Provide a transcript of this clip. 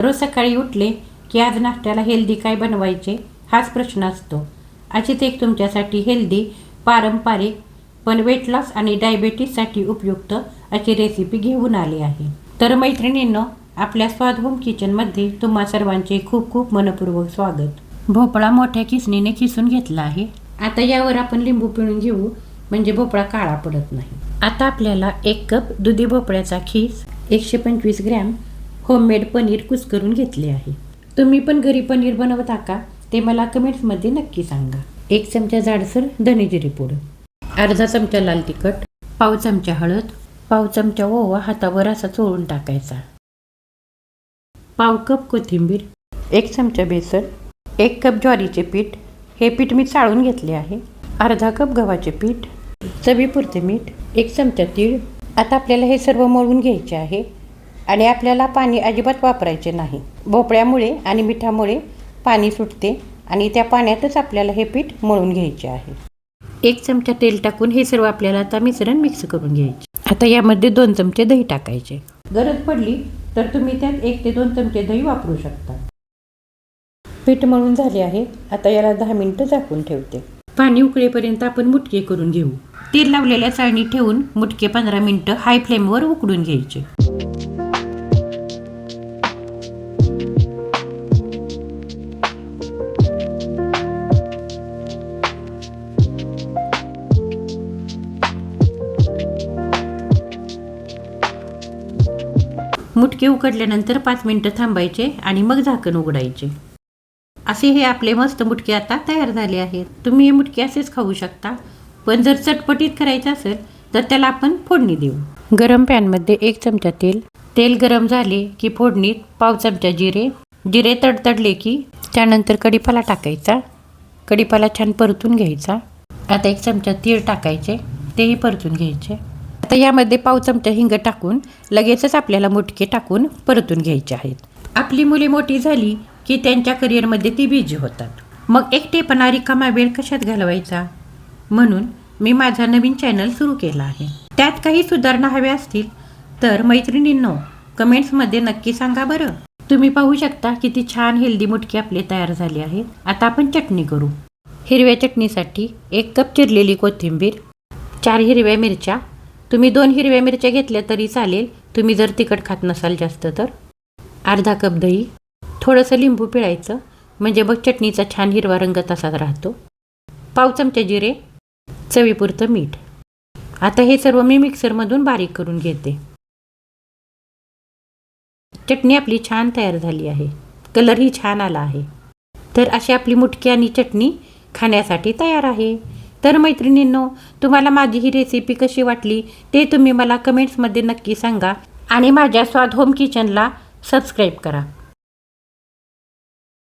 रोज सकाळी उठले की आज नाश्त्याला हेल्दी काय बनवायचे हाच प्रश्न असतो. अशीच एक तुमच्यासाठी हेल्दी, पारंपरिक पण वेट लॉस आणि डायबेटीससाठी उपयुक्त अशी रेसिपी घेऊन आली आहे. तर मैत्रिणींनो, आपल्या स्वाद होम किचनमध्ये तुम्हा सर्वांचे खूप खूप मनपूर्वक स्वागत. भोपळा मोठ्या किसणीने किसून घेतला आहे. आता यावर आपण लिंबू पिळून घेऊ, म्हणजे भोपळा काळा पडत नाही. आता आपल्याला 1 कप दुधी भोपळ्याचा खीस, 125 ग्रॅम होममेड पनीर कुस्करून घेतले आहे. तुम्ही पण घरी पनीर बनवता का ते मला कमेंट्समध्ये नक्की सांगा. 1 चमचा जाडसर धने जिरे पूड, अर्धा चमचा लाल तिखट, पाव चमचा हळद, पाव चमचा ओवा हातावर असा चोळून टाकायचा, पाव कप कोथिंबीर, 1 चमचा बेसन, 1 कप ज्वारीचे पीठ, हे पीठ मी चाळून घेतले आहे, अर्धा कप गव्हाचे पीठ, चवीपुरते मीठ, 1 चमचा तीळ. आता आपल्याला हे सर्व मळून घ्यायचे आहे आणि आपल्याला पाणी अजिबात वापरायचे नाही. भोपळ्यामुळे आणि मिठामुळे पाणी सुटते आणि त्या पाण्यातच आपल्याला हे पीठ मळून घ्यायचे आहे. 1 चमचा तेल टाकून हे सर्व आपल्याला आता मिश्रण मिक्स करून घ्यायचे. आता यामध्ये 2 चमचे दही टाकायचे. गरज पडली तर तुम्ही त्यात 1 ते 2 चमचे दही वापरू शकता. पीठ मळून झाले आहे. आता याला 10 मिनिटं झाकून ठेवते. पाणी उकळेपर्यंत आपण मुटके करून घेऊ. तेल लावलेल्या चाळणी ठेवून मुटके 15 मिनिटं हाय फ्लेमवर उकडून घ्यायचे. मुटके उकडल्यानंतर 5 मिनिटं थांबायचे आणि मग झाकण उघडायचे. असे हे आपले मस्त मुटके आता तयार झाले आहेत. तुम्ही हे मुटके असेच खाऊ शकता, पण जर चटपटीत करायचं असेल तर त्याला आपण फोडणी देऊ. गरम पॅनमध्ये 1 चमचा तेल. तेल गरम झाले की फोडणीत पाव चमचा जिरे तडतडले की त्यानंतर कढीपाला टाकायचा. कढीपाला छान परतून घ्यायचा. आता 1 चमचा तीळ टाकायचे, तेही परतून घ्यायचे. आता यामध्ये पाव चमचा हिंग टाकून लगेचच आपल्याला मुटके टाकून परतून घ्यायचे आहेत. आपली मुले मोठी झाली की त्यांच्या करिअरमध्ये ती बिझी होतात. मग एकटेपणा रिकामा वेळ कशात घालवायचा, म्हणून मी माझा नवीन चॅनल सुरू केला आहे. त्यात काही सुधारणा हव्या असतील तर मैत्रिणींनो कमेंट्समध्ये नक्की सांगा बरं. तुम्ही पाहू शकता किती छान हेल्दी मुटके आपले तयार झाले आहेत. आता आपण चटणी करू. हिरव्या चटणीसाठी 1 कप चिरलेली कोथिंबीर, 4 हिरव्या मिरच्या. तुम्ही 2 हिरव्या मिरच्या घेतल्या तरी चालेल, तुम्ही जर तिखट खात नसाल जास्त तर. अर्धा कप दही, थोडंसं लिंबू पिळायचं म्हणजे मग चटणीचा छान हिरवा रंग तसाच राहतो. पाव चमचा जिरे, चवीपुरतं मीठ. आता हे सर्व मी मिक्सरमधून बारीक करून घेते. चटणी आपली छान तयार झाली आहे. कलरही छान आला आहे. तर अशी आपली मुटकी आणि चटणी खाण्यासाठी तयार आहे. तर मैत्रिणींनो, तुम्हाला माझी ही रेसिपी कशी वाटली ते तुम्ही मला कमेंट्समध्ये नक्की सांगा आणि माझ्या स्वाद होम किचनला सबस्क्राईब करा.